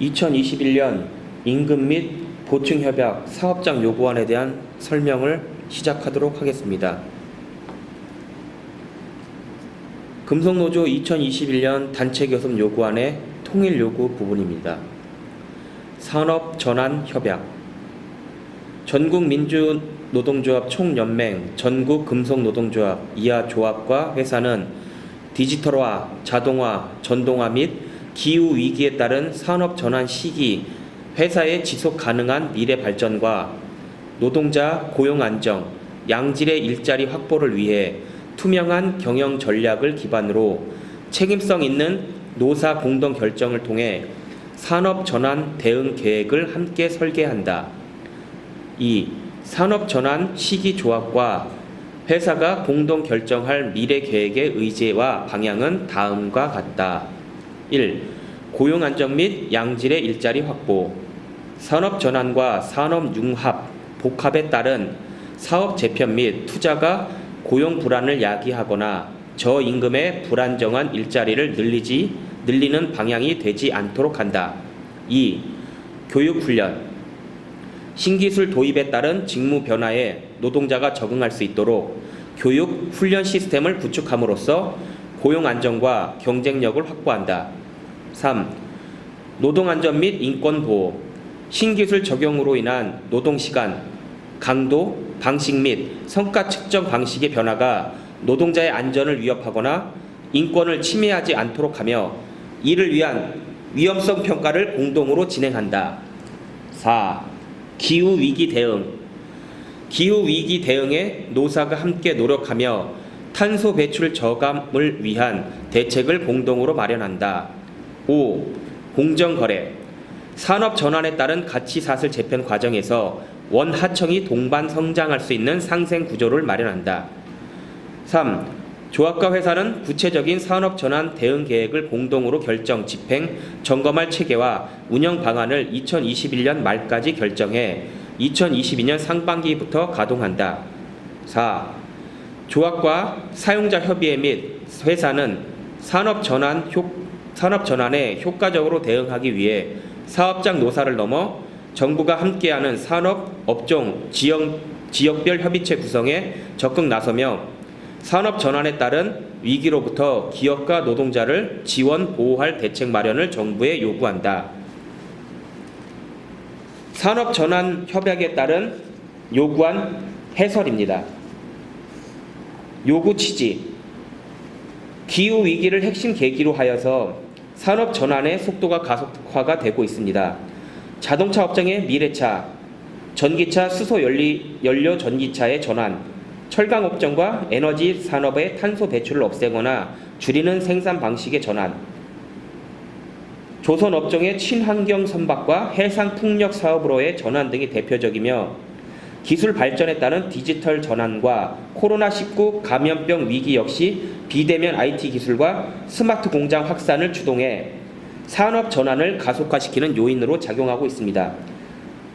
2021년 임금 및 보충협약 사업장 요구안에 대한 설명을 시작하도록 하겠습니다. 금속노조 2021년 단체교섭 요구안의 통일 요구 부분입니다. 산업전환협약 전국민주노동조합 총연맹 전국금속노동조합 이하 조합과 회사는 디지털화, 자동화, 전동화 및 기후위기에 따른 산업전환 시기 회사의 지속 가능한 미래 발전과 노동자 고용 안정, 양질의 일자리 확보를 위해 투명한 경영 전략을 기반으로 책임성 있는 노사 공동 결정을 통해 산업 전환 대응 계획을 함께 설계한다. 2. 산업 전환 시기 조합과 회사가 공동 결정할 미래 계획의 의제와 방향은 다음과 같다. 1. 고용 안정 및 양질의 일자리 확보. 산업 전환과 산업 융합, 복합에 따른 사업 재편 및 투자가 고용 불안을 야기하거나 저임금의 불안정한 일자리를 늘리는 방향이 되지 않도록 한다. 2. 교육 훈련. 신기술 도입에 따른 직무 변화에 노동자가 적응할 수 있도록 교육 훈련 시스템을 구축함으로써 고용 안정과 경쟁력을 확보한다. 3. 노동 안전 및 인권 보호. 신기술 적용으로 인한 노동 시간, 강도, 방식 및 성과 측정 방식의 변화가 노동자의 안전을 위협하거나 인권을 침해하지 않도록 하며 이를 위한 위험성 평가를 공동으로 진행한다. 4. 기후위기 대응. 기후위기 대응에 노사가 함께 노력하며 탄소 배출 저감을 위한 대책을 공동으로 마련한다. 5. 공정거래. 산업 전환에 따른 가치사슬 재편 과정에서 원하청이 동반 성장할 수 있는 상생 구조를 마련한다. 3. 조합과 회사는 구체적인 산업 전환 대응 계획을 공동으로 결정, 집행, 점검할 체계와 운영 방안을 2021년 말까지 결정해 2022년 상반기부터 가동한다. 4. 조합과 사용자 협의회 및 회사는 산업 전환에 효과적으로 대응하기 위해 사업장 노사를 넘어 정부가 함께하는 산업, 업종, 지역별 협의체 구성에 적극 나서며 산업 전환에 따른 위기로부터 기업과 노동자를 지원, 보호할 대책 마련을 정부에 요구한다. 산업 전환 협약에 따른 요구안 해설입니다. 요구 취지. 기후 위기를 핵심 계기로 하여서 산업 전환의 속도가 가속화가 되고 있습니다. 자동차 업종의 미래차, 전기차 수소 연료 전기차의 전환, 철강 업종과 에너지 산업의 탄소 배출을 없애거나 줄이는 생산 방식의 전환, 조선 업종의 친환경 선박과 해상 풍력 사업으로의 전환 등이 대표적이며 기술 발전에 따른 디지털 전환과 코로나19 감염병 위기 역시 비대면 IT 기술과 스마트 공장 확산을 주동해 산업 전환을 가속화시키는 요인으로 작용하고 있습니다.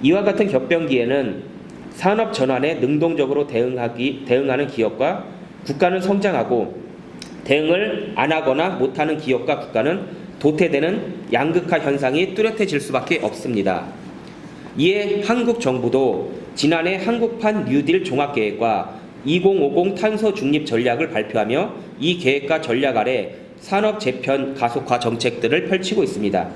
이와 같은 격변기에는 산업 전환에 능동적으로 대응하는 기업과 국가는 성장하고 대응을 안 하거나 못하는 기업과 국가는 도태되는 양극화 현상이 뚜렷해질 수밖에 없습니다. 이에 한국 정부도 지난해 한국판 뉴딜 종합계획과 2050 탄소 중립 전략을 발표하며 이 계획과 전략 아래 산업 재편 가속화 정책들을 펼치고 있습니다.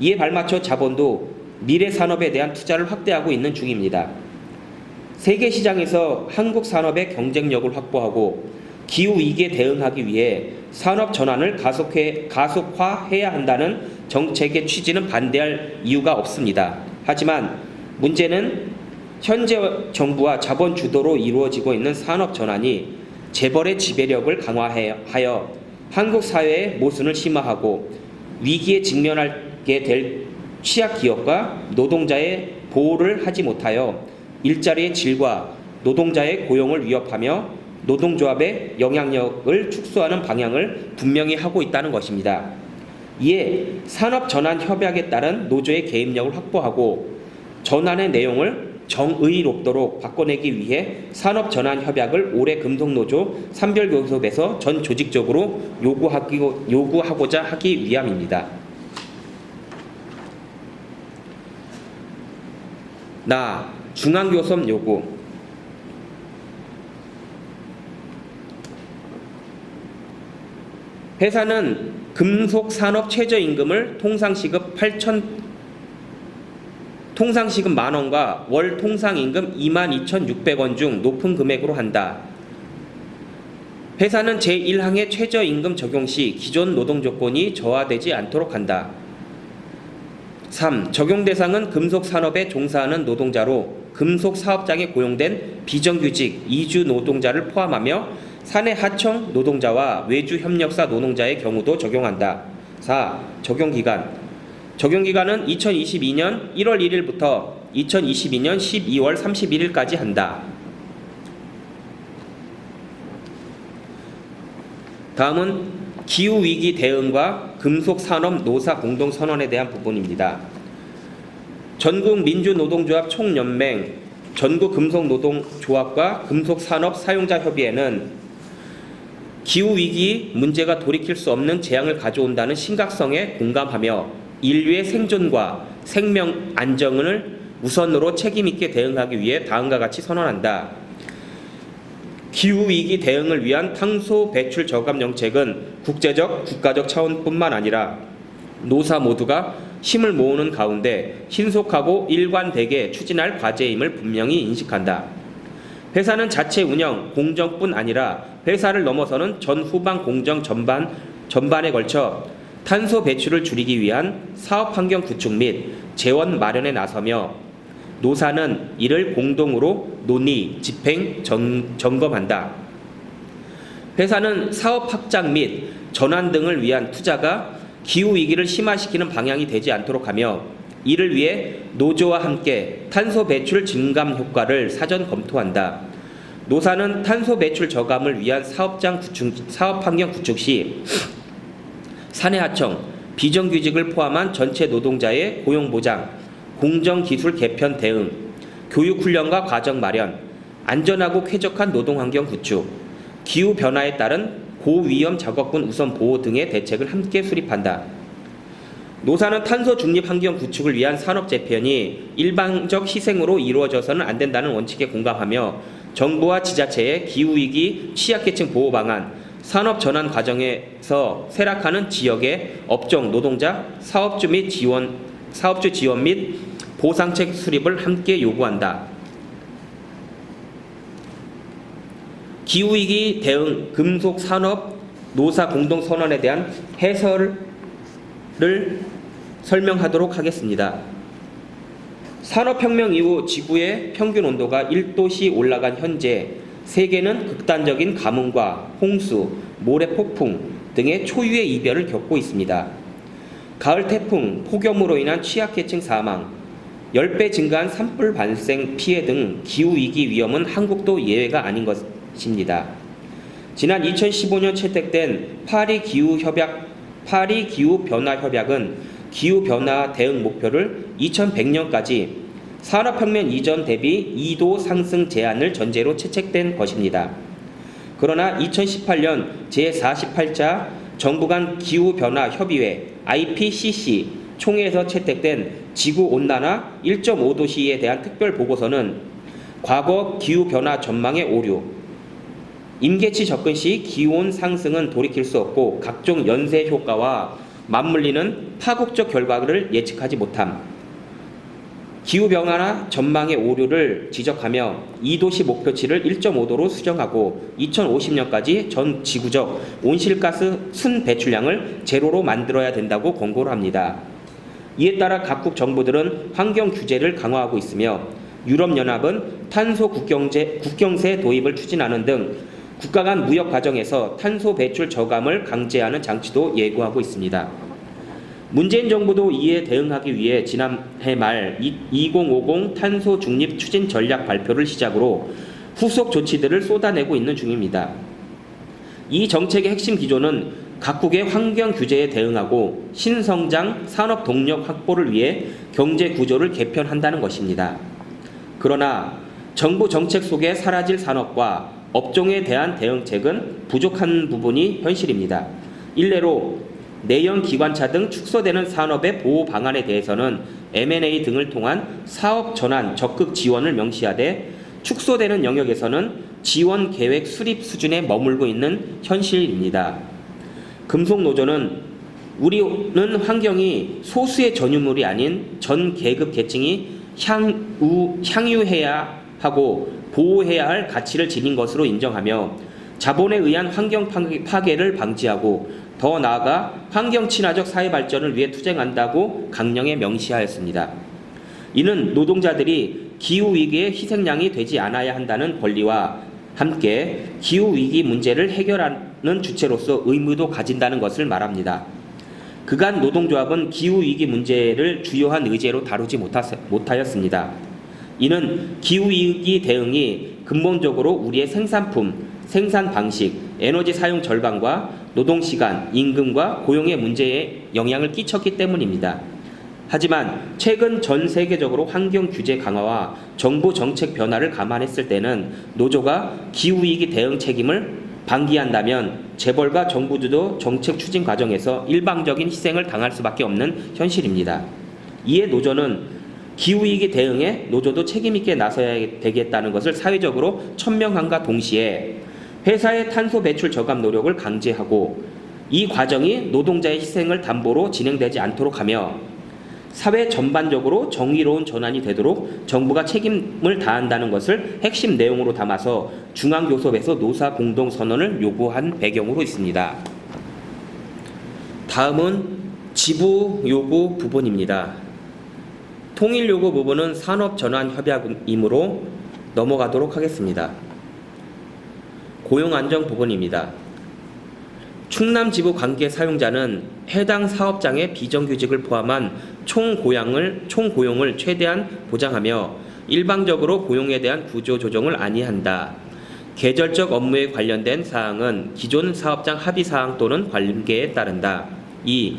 이에 발맞춰 자본도 미래 산업에 대한 투자를 확대하고 있는 중입니다. 세계 시장에서 한국 산업의 경쟁력을 확보하고 기후위기에 대응하기 위해 산업 전환을 가속화해야 한다는 정책의 취지는 반대할 이유가 없습니다. 하지만 문제는 현재 정부와 자본 주도로 이루어지고 있는 산업 전환이 재벌의 지배력을 강화하여 한국 사회의 모순을 심화하고 위기에 직면하게 될 취약 기업과 노동자의 보호를 하지 못하여 일자리의 질과 노동자의 고용을 위협하며 노동조합의 영향력을 축소하는 방향을 분명히 하고 있다는 것입니다. 이에 산업전환협약에 따른 노조의 개입력을 확보하고 전환의 내용을 정의롭도록 바꿔내기 위해 산업전환협약을 올해 금속노조 산별교섭에서 전 조직적으로 요구하고자 하기 위함입니다. 중앙교섭 요구. 회사는 금속산업 최저임금을 통상시급 10,000원과 월 통상임금 22,600원 중 높은 금액으로 한다. 회사는 제1항의 최저임금 적용 시 기존 노동조건이 저하되지 않도록 한다. 3. 적용 대상은 금속산업에 종사하는 노동자로 금속사업장에 고용된 비정규직 이주 노동자를 포함하며 사내 하청 노동자와 외주 협력사 노동자의 경우도 적용한다. 4. 적용기간. 적용기간은 2022년 1월 1일부터 2022년 12월 31일까지 한다. 다음은 기후위기 대응과 금속산업 노사 공동선언에 대한 부분입니다. 전국민주노동조합 총연맹, 전국금속노동조합과 금속산업사용자협의회는 기후위기 문제가 돌이킬 수 없는 재앙을 가져온다는 심각성에 공감하며 인류의 생존과 생명 안정을 우선으로 책임있게 대응하기 위해 다음과 같이 선언한다. 기후위기 대응을 위한 탄소 배출 저감 정책은 국제적, 국가적 차원뿐만 아니라 노사 모두가 힘을 모으는 가운데 신속하고 일관되게 추진할 과제임을 분명히 인식한다. 회사는 자체 운영, 공정뿐 아니라 회사를 넘어서는 전 후방 공정 전반에 걸쳐 탄소 배출을 줄이기 위한 사업 환경 구축 및 재원 마련에 나서며 노사는 이를 공동으로 논의, 집행, 점검한다. 회사는 사업 확장 및 전환 등을 위한 투자가 기후위기를 심화시키는 방향이 되지 않도록 하며 이를 위해 노조와 함께 탄소 배출 증감 효과를 사전 검토한다. 노사는 탄소 배출 저감을 위한 사업 환경 구축 시 사내하청, 비정규직을 포함한 전체 노동자의 고용보장, 공정기술 개편 대응, 교육훈련과 과정 마련, 안전하고 쾌적한 노동환경 구축, 기후변화에 따른 고위험 작업군 우선 보호 등의 대책을 함께 수립한다. 노사는 탄소 중립 환경 구축을 위한 산업 재편이 일방적 희생으로 이루어져서는 안 된다는 원칙에 공감하며 정부와 지자체의 기후위기 취약계층 보호 방안, 산업 전환 과정에서 쇠락하는 지역의 업종, 노동자, 사업주 지원 및 보상책 수립을 함께 요구한다. 기후위기 대응 금속산업 노사 공동선언에 대한 해설을 설명하도록 하겠습니다. 산업혁명 이후 지구의 평균 온도가 1도씩 올라간 현재 세계는 극단적인 가뭄과 홍수, 모래 폭풍 등의 초유의 이별을 겪고 있습니다. 가을 태풍, 폭염으로 인한 취약계층 사망, 10배 증가한 산불 발생 피해 등 기후위기 위험은 한국도 예외가 아닌 것입니다. 지난 2015년 채택된 파리 기후변화협약은 기후변화 대응 목표를 2100년까지 산업혁명 이전 대비 2도 상승 제한을 전제로 채택된 것입니다. 그러나 2018년 제48차 정부 간 기후변화협의회 IPCC 총회에서 채택된 지구온난화 1.5도씨에 대한 특별보고서는 과거 기후변화 전망의 오류, 임계치 접근 시 기온 상승은 돌이킬 수 없고 각종 연쇄 효과와 맞물리는 파국적 결과를 예측하지 못함, 기후변화 전망의 오류를 지적하며 2도씨 목표치를 1.5도로 수정하고 2050년까지 전 지구적 온실가스 순 배출량을 제로로 만들어야 된다고 권고를 합니다. 이에 따라 각국 정부들은 환경 규제를 강화하고 있으며 유럽연합은 탄소 국경세 도입을 추진하는 등 국가 간 무역 과정에서 탄소 배출 저감을 강제하는 장치도 예고하고 있습니다. 문재인 정부도 이에 대응하기 위해 지난해 말 2050 탄소 중립 추진 전략 발표를 시작으로 후속 조치들을 쏟아내고 있는 중입니다. 이 정책의 핵심 기조는 각국의 환경 규제에 대응하고 신성장 산업 동력 확보를 위해 경제 구조를 개편한다는 것입니다. 그러나 정부 정책 속에 사라질 산업과 업종에 대한 대응책은 부족한 부분이 현실입니다. 일례로 내연 기관차 등 축소되는 산업의 보호 방안에 대해서는 M&A 등을 통한 사업 전환 적극 지원을 명시하되 축소되는 영역에서는 지원 계획 수립 수준에 머물고 있는 현실입니다. 금속노조는 우리는 환경이 소수의 전유물이 아닌 전 계급 계층이 향유해야 하고 보호해야 할 가치를 지닌 것으로 인정하며 자본에 의한 환경 파괴를 방지하고 더 나아가 환경 친화적 사회 발전을 위해 투쟁한다고 강령에 명시하였습니다. 이는 노동자들이 기후위기의 희생양이 되지 않아야 한다는 권리와 함께 기후위기 문제를 해결하는 주체로서 의무도 가진다는 것을 말합니다. 그간 노동조합은 기후위기 문제를 주요한 의제로 다루지 못하였습니다. 이는 기후위기 대응이 근본적으로 우리의 생산품, 생산 방식, 에너지 사용 절감과 노동시간, 임금과 고용의 문제에 영향을 끼쳤기 때문입니다. 하지만 최근 전 세계적으로 환경 규제 강화와 정부 정책 변화를 감안했을 때는 노조가 기후위기 대응 책임을 방기한다면 재벌과 정부 주도 정책 추진 과정에서 일방적인 희생을 당할 수밖에 없는 현실입니다. 이에 노조는 기후위기 대응에 노조도 책임있게 나서야 되겠다는 것을 사회적으로 천명함과 동시에 회사의 탄소 배출 저감 노력을 강제하고 이 과정이 노동자의 희생을 담보로 진행되지 않도록 하며 사회 전반적으로 정의로운 전환이 되도록 정부가 책임을 다한다는 것을 핵심 내용으로 담아서 중앙교섭에서 노사 공동선언을 요구한 배경으로 있습니다. 다음은 지부 요구 부분입니다. 통일 요구 부분은 산업전환협약이므로 넘어가도록 하겠습니다. 고용안정 부분입니다. 충남지부 관계 사용자는 해당 사업장의 비정규직을 포함한 총고용을 최대한 보장하며 일방적으로 고용에 대한 구조조정을 안이한다. 계절적 업무에 관련된 사항은 기존 사업장 합의사항 또는 관계에 따른다. 2.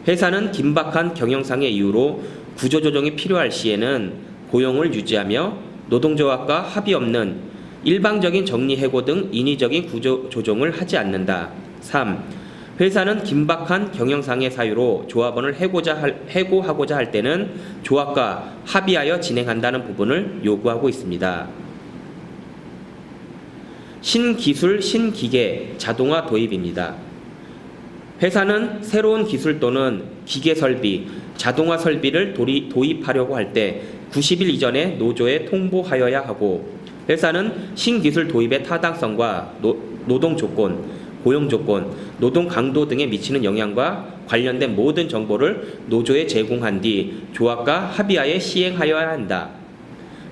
회사는 긴박한 경영상의 이유로 구조조정이 필요할 시에는 고용을 유지하며 노동조합과 합의 없는 일방적인 정리해고 등 인위적인 구조조정을 하지 않는다. 3. 회사는 긴박한 경영상의 사유로 조합원을 해고하고자 할 때는 조합과 합의하여 진행한다는 부분을 요구하고 있습니다. 신기술, 신기계, 자동화 도입입니다. 회사는 새로운 기술 또는 기계 설비, 자동화 설비를 도입하려고 할 때 90일 이전에 노조에 통보하여야 하고 회사는 신기술 도입의 타당성과 노동 조건, 고용 조건, 노동 강도 등에 미치는 영향과 관련된 모든 정보를 노조에 제공한 뒤 조합과 합의하에 시행하여야 한다.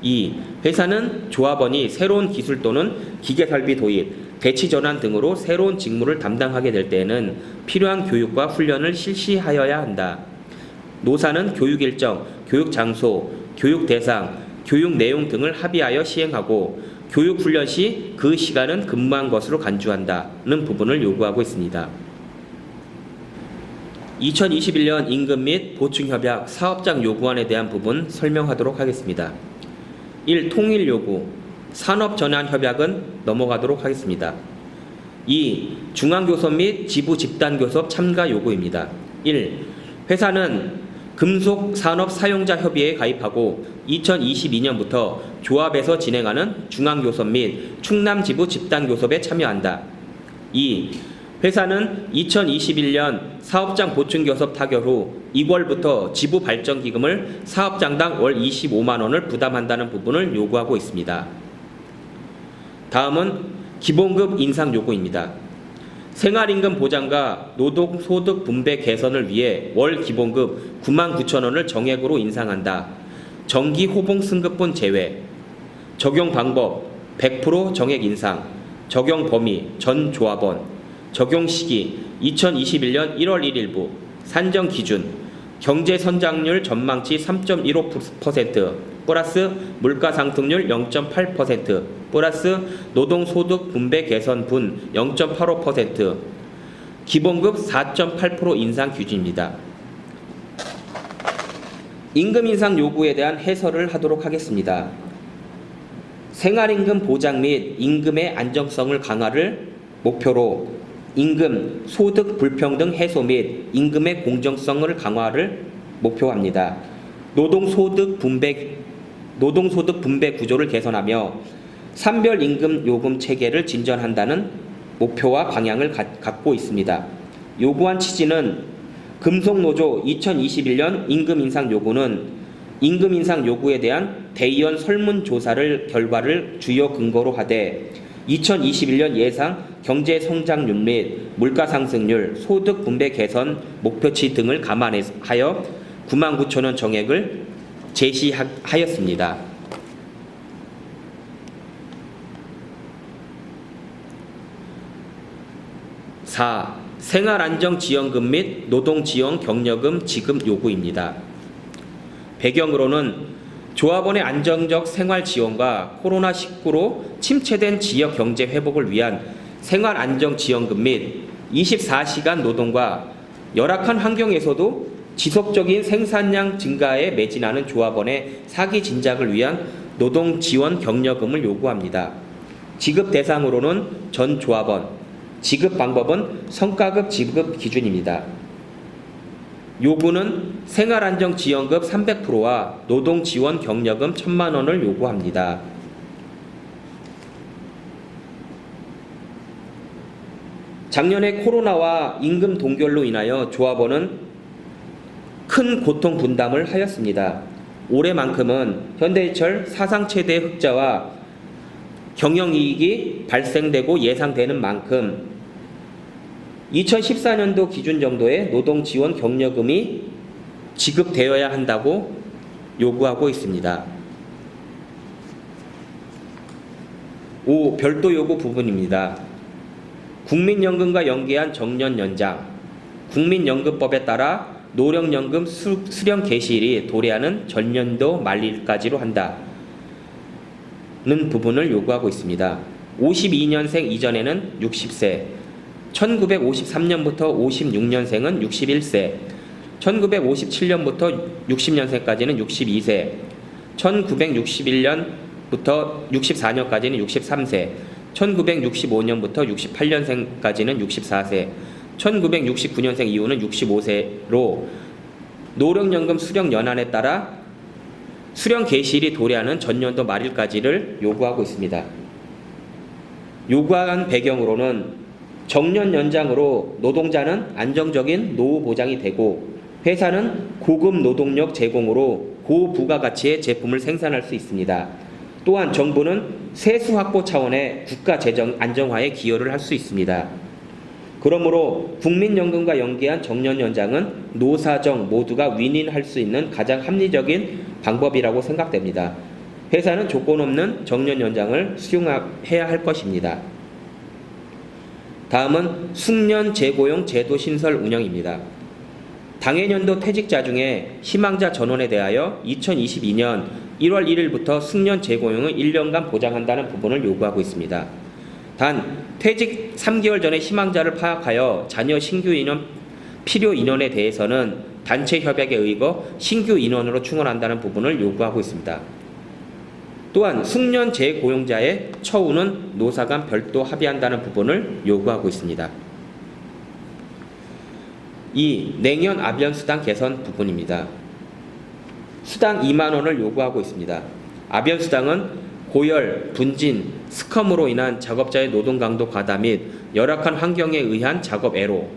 2. 회사는 조합원이 새로운 기술 또는 기계 설비 도입, 대치 전환 등으로 새로운 직무를 담당하게 될 때에는 필요한 교육과 훈련을 실시하여야 한다. 노사는 교육 일정, 교육 장소, 교육 대상, 교육 내용 등을 합의하여 시행하고 교육 훈련 시 그 시간은 근무한 것으로 간주한다는 부분을 요구하고 있습니다. 2021년 임금 및 보충협약 사업장 요구안에 대한 부분 설명하도록 하겠습니다. 1. 통일 요구 산업전환협약은 넘어가도록 하겠습니다. 2. 중앙교섭 및 지부 집단교섭 참가 요구입니다. 1. 회사는 금속산업사용자협의회에 가입하고 2022년부터 조합에서 진행하는 중앙교섭 및 충남지부 집단교섭에 참여한다. 2. 회사는 2021년 사업장 보충교섭 타결 후 2월부터 지부발전기금을 사업장당 월 25만 원을 부담한다는 부분을 요구하고 있습니다. 다음은 기본급 인상 요구입니다. 생활임금 보장과 노동소득 분배 개선을 위해 월 기본급 99,000원을 정액으로 인상한다. 정기 호봉 승급분 제외. 적용 방법 100% 정액 인상. 적용 범위 전 조합원. 적용 시기 2021년 1월 1일부. 산정 기준 경제 성장률 전망치 3.15% 플러스 물가 상승률 0.8% 플러스 노동소득 분배 개선분 0.85% 기본급 4.8% 인상 규칙입니다. 임금 인상 요구에 대한 해설을 하도록 하겠습니다. 생활임금 보장 및 임금의 안정성을 강화를 목표로 임금, 소득 불평등 해소 및 임금의 공정성을 강화를 목표합니다. 노동소득 분배 구조를 개선하며 산별 임금 요금 체계를 진전한다는 목표와 방향을 갖고 있습니다. 요구한 취지는 금속노조 2021년 임금 인상 요구는 임금 인상 요구에 대한 대의원 설문조사를 결과를 주요 근거로 하되 2021년 예상 경제 성장률 및 물가 상승률, 소득 분배 개선 목표치 등을 감안하여 99,000원 정액을 제시하였습니다. 4. 생활안정지원금 및 노동지원 경력금 지급 요구입니다. 배경으로는 조합원의 안정적 생활지원과 코로나19로 침체된 지역 경제 회복을 위한 생활안정지원금 및 24시간 노동과 열악한 환경에서도 지속적인 생산량 증가에 매진하는 조합원의 사기 진작을 위한 노동지원 경력금을 요구합니다. 지급 대상으로는 전 조합원, 지급 방법은 성과급 지급 기준입니다. 요구는 생활안정지원금 300%와 노동지원 경력금 1,000만 원을 요구합니다. 작년에 코로나와 임금 동결로 인하여 조합원은 큰 고통 분담을 하였습니다. 올해만큼은 현대해철 사상 최대 흑자와 경영이익이 발생되고 예상되는 만큼 2014년도 기준 정도의 노동지원 경력금이 지급되어야 한다고 요구하고 있습니다. 5. 별도 요구 부분입니다. 국민연금과 연계한 정년 연장, 국민연금법에 따라 노령연금 수령 개시일이 도래하는 전년도 말일까지로 한다는 부분을 요구하고 있습니다. 52년생 이전에는 60세, 1953년부터 56년생은 61세, 1957년부터 60년생까지는 62세, 1961년부터 64년까지는 63세, 1965년부터 68년생까지는 64세, 1969년생 이후는 65세로 노령연금 수령 연한에 따라 수령 개시일이 도래하는 전년도 말일까지를 요구하고 있습니다. 요구한 배경으로는 정년 연장으로 노동자는 안정적인 노후 보장이 되고 회사는 고급 노동력 제공으로 고부가가치의 제품을 생산할 수 있습니다. 또한 정부는 세수 확보 차원의 국가 재정 안정화에 기여를 할 수 있습니다. 그러므로 국민연금과 연계한 정년 연장은 노사정 모두가 윈윈할 수 있는 가장 합리적인 방법이라고 생각됩니다. 회사는 조건 없는 정년 연장을 수용해야 할 것입니다. 다음은 숙련 재고용 제도 신설 운영입니다. 당해년도 퇴직자 중에 희망자 전원에 대하여 2022년 1월 1일부터 숙련 재고용을 1년간 보장한다는 부분을 요구하고 있습니다. 단 퇴직 3개월 전에 희망자를 파악하여 자녀 신규 인원 필요 인원에 대해서는 단체 협약에 의거 신규 인원으로 충원한다는 부분을 요구하고 있습니다. 또한 숙련 재고용자의 처우는 노사 간 별도 합의한다는 부분을 요구하고 있습니다. 2. 냉연 아변수당 개선 부분입니다. 수당 2만 원을 요구하고 있습니다. 아변수당은 고열, 분진, 스컴으로 인한 작업자의 노동 강도 과다 및 열악한 환경에 의한 작업 애로,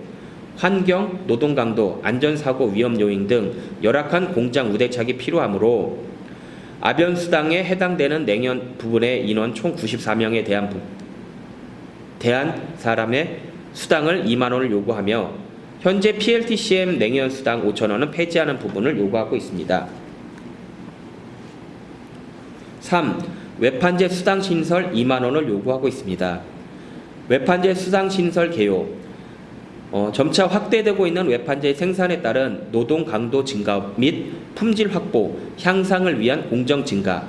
환경, 노동 강도, 안전사고 위험 요인 등 열악한 공장 우대착이 필요하므로 아변수당에 해당되는 냉연 부분의 인원 총 94명에 대한 사람의 수당을 2만 원을 요구하며 현재 PLTCM 냉연 수당 5천 원은 폐지하는 부분을 요구하고 있습니다. 3. 외판재 수당 신설 2만 원을 요구하고 있습니다. 외판재 수당 신설 개요. 점차 확대되고 있는 외판재 생산에 따른 노동 강도 증가 및 품질 확보, 향상을 위한 공정 증가,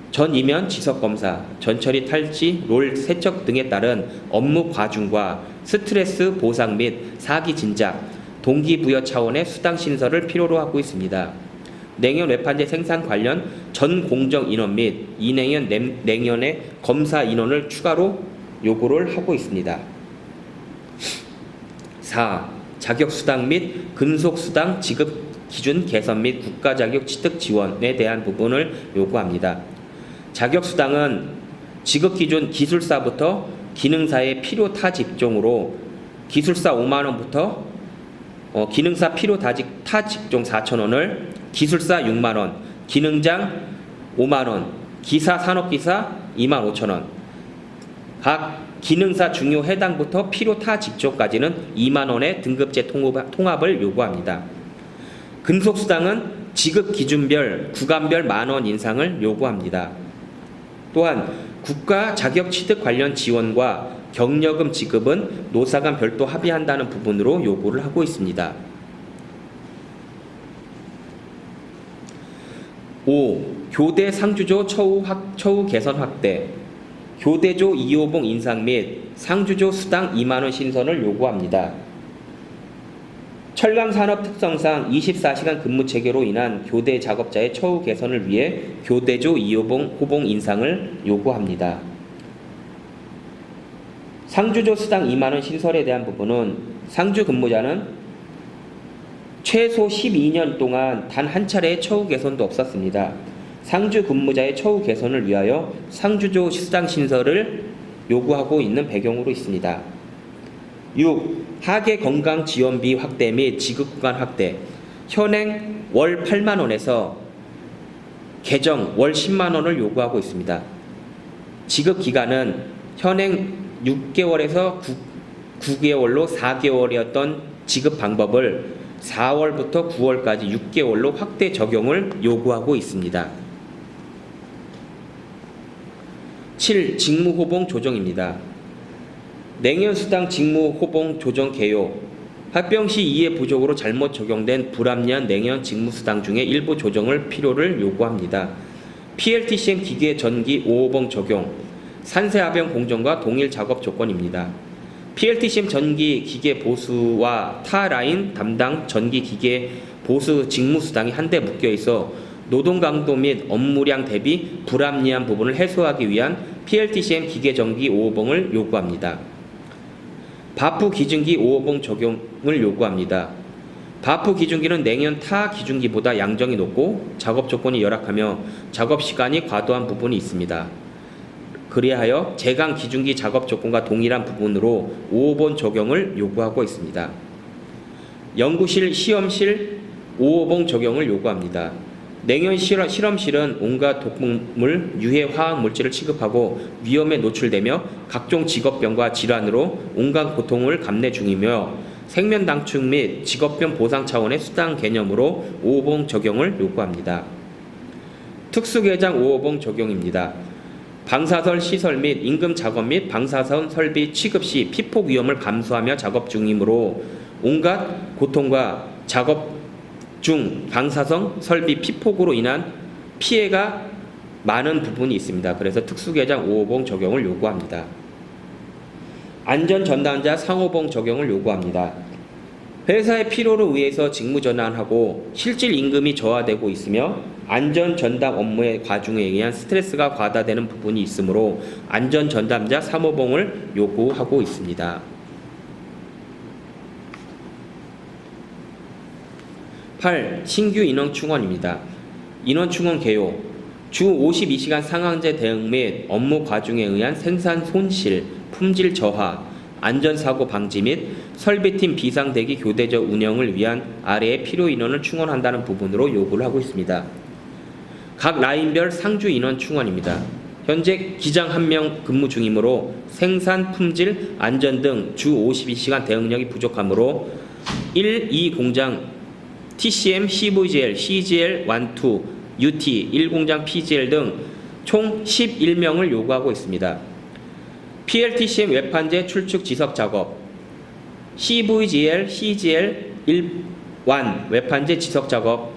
전 이면 지석 검사, 전처리 탈지, 롤 세척 등에 따른 업무 과중과 스트레스 보상 및 사기 진작, 동기부여 차원의 수당 신설을 필요로 하고 있습니다. 냉연 외판재 생산 관련 전 공정 인원 및 이냉연 냉연의 검사 인원을 추가로 요구를 하고 있습니다. 4. 자격수당 및 근속수당 지급 기준 개선 및 국가자격 취득 지원에 대한 부분을 요구합니다. 자격수당은 지급기준 기술사부터 기능사의 필요 타 직종으로 기술사 5만원부터 기능사 필요 타 직종 4,000원을 기술사 6만원, 기능장 5만원, 기사 산업기사 25,000원, 각 기능사 중요 해당부터 필요 타 직종까지는 2만원의 등급제 통합을 요구합니다. 근속수당은 지급 기준별, 구간별 만원 인상을 요구합니다. 또한 국가 자격 취득 관련 지원과 경력금 지급은 노사 간 별도 합의한다는 부분으로 요구를 하고 있습니다. 5. 교대 상주조 처우 개선 확대, 교대조 2호봉 인상 및 상주조 수당 2만원 신설을 요구합니다. 철강산업 특성상 24시간 근무 체계로 인한 교대 작업자의 처우 개선을 위해 교대조 2호봉 인상을 요구합니다. 상주조 수당 2만원 신설에 대한 부분은 상주 근무자는 최소 12년 동안 단 한 차례의 처우 개선도 없었습니다. 상주 근무자의 처우 개선을 위하여 상주조 수당 신설을 요구하고 있는 배경으로 있습니다. 6. 하계 건강 지원비 확대 및 지급 구간 확대, 현행 월 8만원에서 개정 월 10만원을 요구하고 있습니다. 지급 기간은 현행 6개월에서 9개월로 4개월이었던 지급 방법을 4월부터 9월까지 6개월로 확대 적용을 요구하고 있습니다. 7. 직무호봉 조정입니다. 냉연수당 직무호봉 조정 개요, 합병시 이해 부족으로 잘못 적용된 불합리한 냉연 직무수당 중에 일부 조정을 필요를 요구합니다. PLTCM 기계 전기 5호봉 적용, 산세합병 공정과 동일 작업 조건입니다. PLTCM 전기 기계 보수와 타 라인 담당 전기 기계 보수 직무수당이 한데 묶여 있어 노동 강도 및 업무량 대비 불합리한 부분을 해소하기 위한 PLTCM 기계 전기 5호봉을 요구합니다. 바프 기준기 5호봉 적용을 요구합니다. 바프 기준기는 냉연 타 기준기보다 양정이 높고 작업 조건이 열악하며 작업 시간이 과도한 부분이 있습니다. 그리하여 제강 기준기 작업 조건과 동일한 부분으로 5호봉 적용을 요구하고 있습니다. 연구실, 시험실 5호봉 적용을 요구합니다. 냉연 실험실은 온갖 독극물, 유해 화학 물질을 취급하고 위험에 노출되며 각종 직업병과 질환으로 온갖 고통을 감내 중이며 생면 당축 및 직업병 보상 차원의 수당 개념으로 5호봉 적용을 요구합니다. 특수개장 5호봉 적용입니다. 방사선 시설 및 임금 작업 및 방사선 설비 취급 시 피폭 위험을 감수하며 작업 중이므로 온갖 고통과 작업 중 방사선 설비 피폭으로 인한 피해가 많은 부분이 있습니다. 그래서 특수개장 5호봉 적용을 요구합니다. 안전전담자 상호봉 적용을 요구합니다. 회사의 필요를 의해서 직무전환하고 실질 임금이 저하되고 있으며 안전전담 업무의 과중에 의한 스트레스가 과다되는 부분이 있으므로 안전전담자 3호봉을 요구하고 있습니다. 8. 신규 인원 충원입니다. 인원 충원 개요, 주 52시간 상황제 대응 및 업무 과중에 의한 생산 손실, 품질 저하, 안전사고 방지 및 설비팀 비상대기 교대적 운영을 위한 아래의 필요 인원을 충원한다는 부분으로 요구를 하고 있습니다. 각 라인별 상주 인원 충원입니다. 현재 기장 1명 근무 중이므로 생산, 품질, 안전 등 주 52시간 대응력이 부족하므로 1, 2 공장 TCM, CVGL, CGL, 1, 2, UT, 1공장 PGL 등 총 11명을 요구하고 있습니다. PLTCM 외판재 출축 지석 작업, CVGL, CGL, 1 외판재 지석 작업,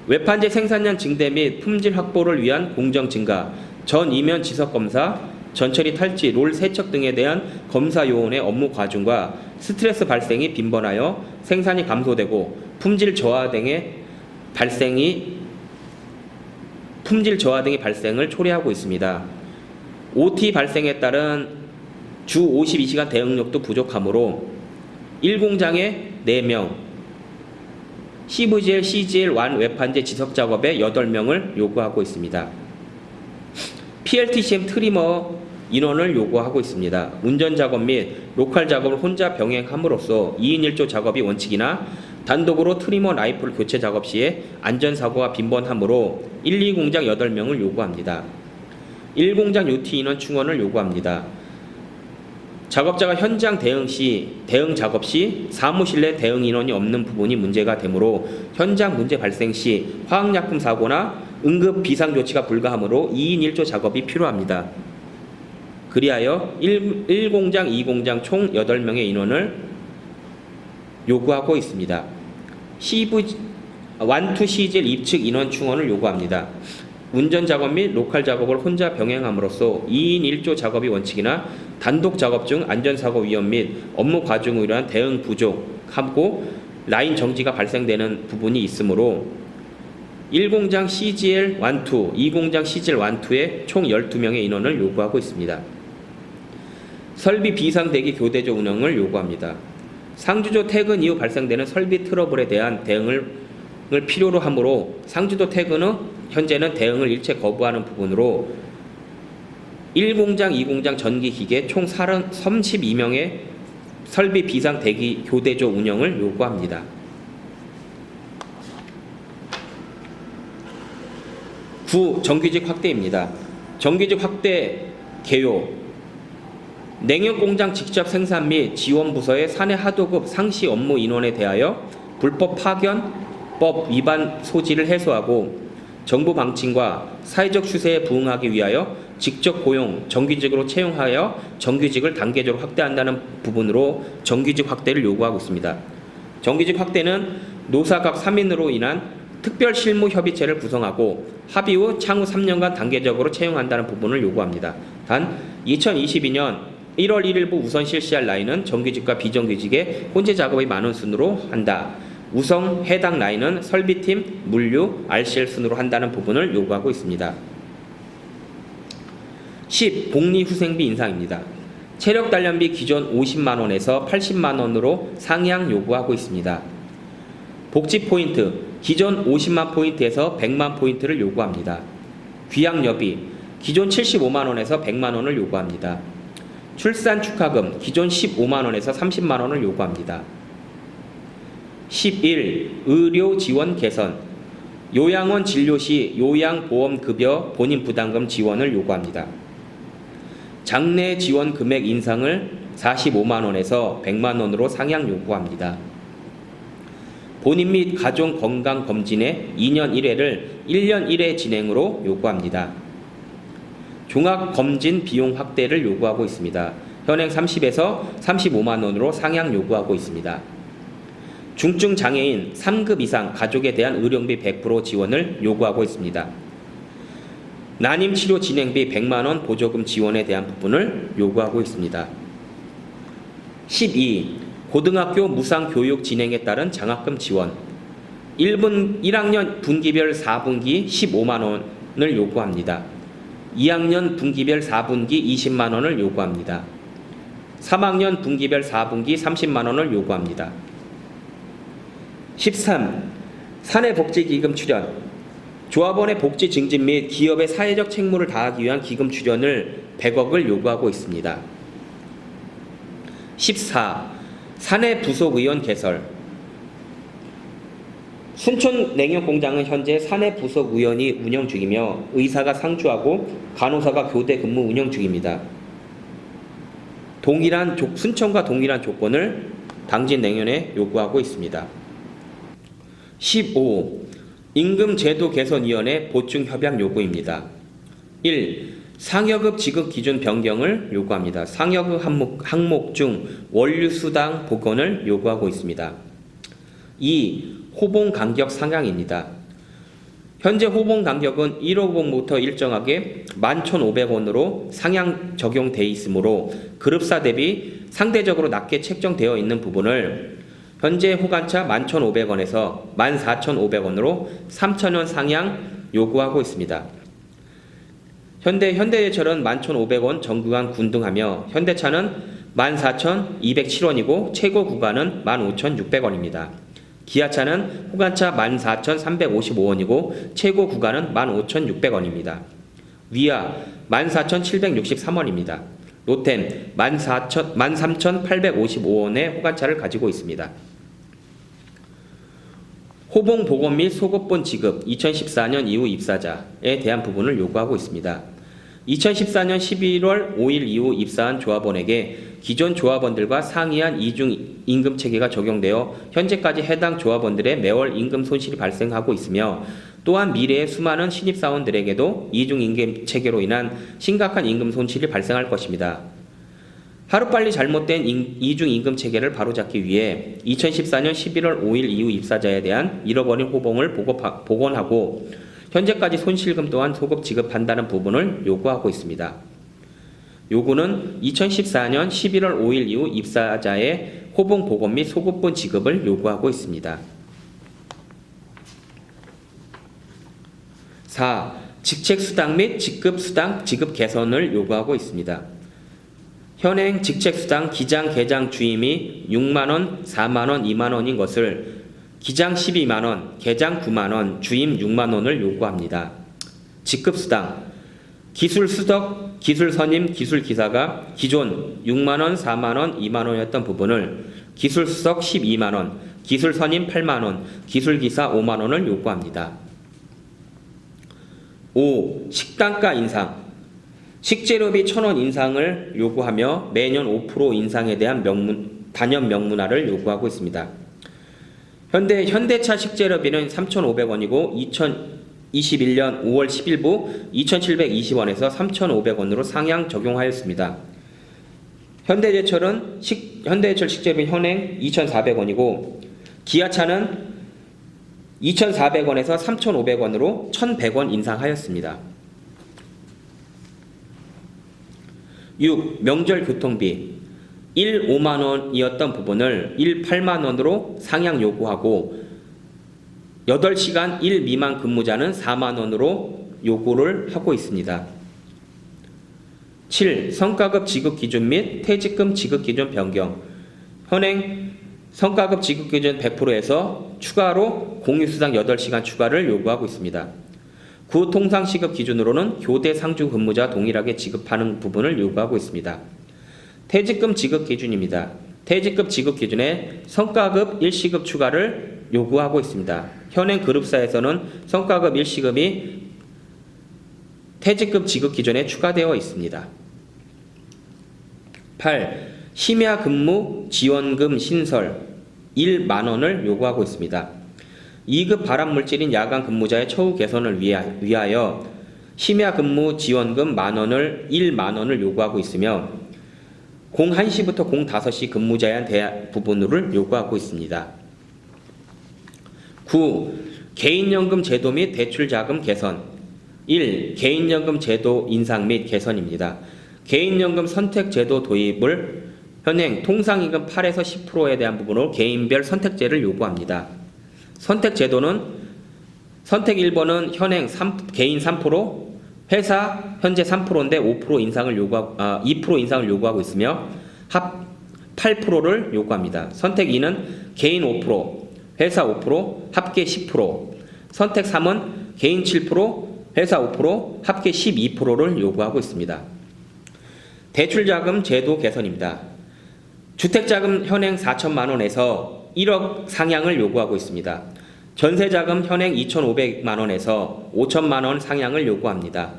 외판재 생산량 증대 및 품질 확보를 위한 공정 증가, 전 이면 지석 검사, 전처리 탈취, 롤 세척 등에 대한 검사 요원의 업무 과중과 스트레스 발생이 빈번하여 생산이 감소되고 품질 저하 등의 발생을 초래하고 있습니다. OT 발생에 따른 주 52시간 대응력도 부족하므로 1공장에 4명, CVGL, CGL 완 외판재 지석 작업에 8명을 요구하고 있습니다. PLTCM 트리머 인원을 요구하고 있습니다. 운전 작업 및 로컬 작업을 혼자 병행함으로써 2인 1조 작업이 원칙이나 단독으로 트리머 라이플 교체 작업 시에 안전사고가 빈번하므로 1, 2공장 8명을 요구합니다. 1공장 요티 인원 충원을 요구합니다. 작업자가 현장 대응 작업 시 사무실 내 대응 인원이 없는 부분이 문제가 되므로 현장 문제 발생 시 화학약품 사고나 응급 비상조치가 불가하므로 2인 1조 작업이 필요합니다. 그리하여 1공장, 2공장 총 8명의 인원을 요구하고 있습니다. 완투 CGL 입측 인원 충원을 요구합니다. 운전 작업 및 로컬 작업을 혼자 병행함으로써 2인 1조 작업이 원칙이나 단독 작업 중 안전사고 위험 및 업무 과중으로 인한 대응 부족하고 라인 정지가 발생되는 부분이 있으므로 1공장 CGL 1, 2, 2공장 CGL 1, 2의 총 12명의 인원을 요구하고 있습니다. 설비 비상대기 교대조 운영을 요구합니다. 상주조 퇴근 이후 발생되는 설비 트러블에 대한 대응을 필요로 하므로 상주도 퇴근 후 현재는 대응을 일체 거부하는 부분으로 1공장, 2공장 전기기계 총 32명의 설비 비상대기 교대조 운영을 요구합니다. 정규직 확대입니다. 정규직 확대 개요. 냉연공장 직접 생산 및 지원부서의 사내 하도급 상시 업무 인원에 대하여 불법 파견법 위반 소지를 해소하고 정부 방침과 사회적 추세에 부응하기 위하여 직접 고용, 정규직으로 채용하여 정규직을 단계적으로 확대한다는 부분으로 정규직 확대를 요구하고 있습니다. 정규직 확대는 노사 각 3인으로 인한 특별 실무 협의체를 구성하고 합의 후 향후 3년간 단계적으로 채용한다는 부분을 요구합니다. 단 2022년 1월 1일부 우선 실시할 라인은 정규직과 비정규직의 혼재 작업이 많은 순으로 한다. 우선 해당 라인은 설비팀, 물류, RCL 순으로 한다는 부분을 요구하고 있습니다. 10. 복리후생비 인상입니다. 체력 단련비 기존 50만원에서 80만원으로 상향 요구하고 있습니다. 복지 포인트, 기존 50만 포인트에서 100만 포인트를 요구합니다. 귀향여비, 기존 75만원에서 100만원을 요구합니다. 출산 축하금, 기존 15만원에서 30만원을 요구합니다. 11. 의료 지원 개선, 요양원 진료 시 요양보험급여 본인 부담금 지원을 요구합니다. 장래 지원 금액 인상을 45만원에서 100만원으로 상향 요구합니다. 본인 및 가족 건강 검진의 2년 1회를 1년 1회 진행으로 요구합니다. 종합검진 비용 확대를 요구하고 있습니다. 현행 30에서 35만원으로 상향 요구하고 있습니다. 중증 장애인 3급 이상 가족에 대한 의료비 100% 지원을 요구하고 있습니다. 난임 치료 진행비 100만원 보조금 지원에 대한 부분을 요구하고 있습니다. 12. 고등학교 무상교육 진행에 따른 장학금 지원 1학년 분기별 4분기 15만원을 요구합니다. 2학년 분기별 4분기 20만원을 요구합니다. 3학년 분기별 4분기 30만원을 요구합니다. 13. 사내복지기금 출연 조합원의 복지 증진 및 기업의 사회적 책무를 다하기 위한 기금 출연을 100억을 요구하고 있습니다. 14. 사내 부속의원 개설 순천 냉연공장은 현재 사내 부속의원이 운영 중이며 의사가 상주하고 간호사가 교대 근무 운영 중입니다. 순천과 동일한 조건을 당진 냉연에 요구하고 있습니다. 15. 임금제도 개선위원회 보충 협약 요구입니다. 1. 상여급 지급 기준 변경을 요구합니다. 상여급 항목 중 원류수당 복원을 요구하고 있습니다. 2. 호봉 간격 상향입니다. 현재 호봉 간격은 1호봉부터 일정하게 11,500원으로 상향 적용돼 있으므로 그룹사 대비 상대적으로 낮게 책정되어 있는 부분을 현재 호간차 11,500원에서 14,500원으로 3,000원 상향 요구하고 있습니다. 현대제철은 11,500원 전 구간 군등하며 현대차는 14,207원이고 최고 구간은 15,600원입니다. 기아차는 후간차 14,355원이고 최고 구간은 15,600원입니다. 위아 14,763원입니다. 롯템 13,855원의 후간차를 가지고 있습니다. 호봉 보건 및 소급본 지급 2014년 이후 입사자에 대한 부분을 요구하고 있습니다. 2014년 11월 5일 이후 입사한 조합원에게 기존 조합원들과 상이한 이중 임금 체계가 적용되어 현재까지 해당 조합원들의 매월 임금 손실이 발생하고 있으며 또한 미래의 수많은 신입사원들에게도 이중 임금 체계로 인한 심각한 임금 손실이 발생할 것입니다. 하루빨리 잘못된 이중 임금 체계를 바로잡기 위해 2014년 11월 5일 이후 입사자에 대한 잃어버린 호봉을 복원하고 현재까지 손실금 또한 소급 지급한다는 부분을 요구하고 있습니다. 요구는 2014년 11월 5일 이후 입사자의 호봉 복원 및 소급분 지급을 요구하고 있습니다. 4. 직책수당 및 직급수당 지급 개선을 요구하고 있습니다. 현행 직책수당 기장 개장 주임이 6만원, 4만원, 2만원인 것을 기장 12만원, 개장 9만원, 주임 6만원을 요구합니다. 직급수당 기술수석, 기술선임, 기술기사가 기존 6만원, 4만원, 2만원이었던 부분을 기술수석 12만원, 기술선임 8만원, 기술기사 5만원을 요구합니다. 5. 식단가 인상 식재료비 1,000원 인상을 요구하며 매년 5% 인상에 대한 단연 명문화를 요구하고 있습니다. 현대차 식재료비는 3,500원이고 2021년 5월 10일부 2,720원에서 3,500원으로 상향 적용하였습니다. 현대제철 식재료비 현행 2,400원이고 기아차는 2,400원에서 3,500원으로 1,100원 인상하였습니다. 6. 명절 교통비 1. 5만원이었던 부분을 1. 8만원으로 상향 요구하고 8시간 1 미만 근무자는 4만원으로 요구를 하고 있습니다. 7. 성과급 지급 기준 및 퇴직금 지급 기준 변경 현행 성과급 지급 기준 100%에서 추가로 공휴수당 8시간 추가를 요구하고 있습니다. 구 통상시급 기준으로는 교대 상주 근무자 동일하게 지급하는 부분을 요구하고 있습니다. 퇴직금 지급 기준입니다. 퇴직금 지급 기준에 성과급 1시급 추가를 요구하고 있습니다. 현행 그룹사에서는 성과급 1시급이 퇴직금 지급 기준에 추가되어 있습니다. 8. 심야 근무 지원금 신설 1만원을 요구하고 있습니다. 2급 발암물질인 야간 근무자의 처우 개선을 위하여 심야 근무 지원금 만원을 1만원을 요구하고 있으며 01시부터 05시 근무자에 대한 부분을 요구하고 있습니다. 9. 개인연금 제도 및 대출자금 개선 1. 개인연금 제도 인상 및 개선입니다. 개인연금 선택제도 도입을 현행 통상임금 8에서 10%에 대한 부분으로 개인별 선택제를 요구합니다. 선택제도는 선택 1번은 현행 개인 3%, 회사 현재 3%인데 5% 인상을 2% 인상을 요구하고 있으며 합 8%를 요구합니다. 선택 2는 개인 5%, 회사 5%, 합계 10%, 선택 3은 개인 7%, 회사 5%, 합계 12%를 요구하고 있습니다. 대출자금 제도 개선입니다. 주택자금 현행 4천만원에서 1억 상향을 요구하고 있습니다. 전세자금 현행 2,500만원에서 5천만원 상향을 요구합니다.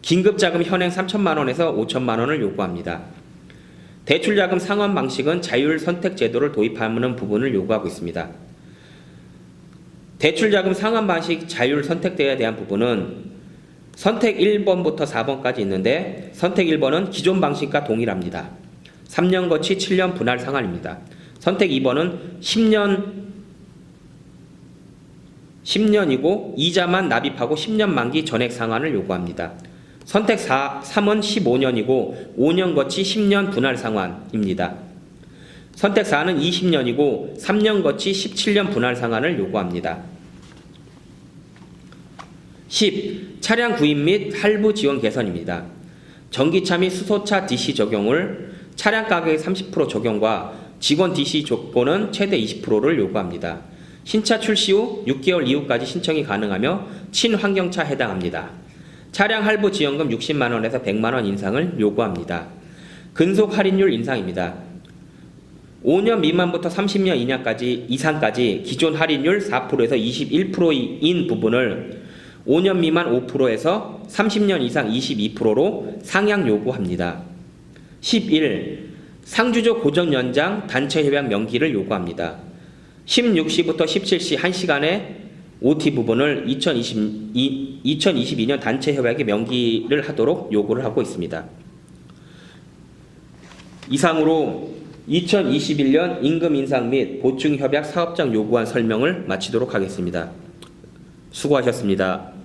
긴급자금 현행 3천만원에서 5천만원을 요구합니다. 대출자금 상환 방식은 자율선택제도를 도입하는 부분을 요구하고 있습니다. 대출자금 상환 방식 자율선택제에 대한 부분은 선택 1번부터 4번까지 있는데 선택 1번은 기존 방식과 동일합니다. 3년 거치 7년 분할 상환입니다. 선택 2번은 10년이고 이자만 납입하고 10년 만기 전액 상환을 요구합니다. 선택 3은 15년이고 5년 거치 10년 분할 상환입니다. 선택 4는 20년이고 3년 거치 17년 분할 상환을 요구합니다. 10. 차량 구입 및 할부 지원 개선입니다. 전기차 및 수소차 DC 적용을 차량 가격의 30% 적용과 직원 DC 조건은 최대 20%를 요구합니다. 신차 출시 후 6개월 이후까지 신청이 가능하며 친환경차 해당합니다. 차량 할부 지원금 60만원에서 100만원 인상을 요구합니다. 근속 할인율 인상입니다. 5년 미만부터 30년 이상까지 기존 할인율 4%에서 21%인 부분을 5년 미만 5%에서 30년 이상 22%로 상향 요구합니다. 11. 상주조 고정 연장 단체 협약 명기를 요구합니다. 16시부터 17시 1시간의 OT 부분을 2022년 단체 협약에 명기를 하도록 요구를 하고 있습니다. 이상으로 2021년 임금 인상 및 보충 협약 사업장 요구안 설명을 마치도록 하겠습니다. 수고하셨습니다.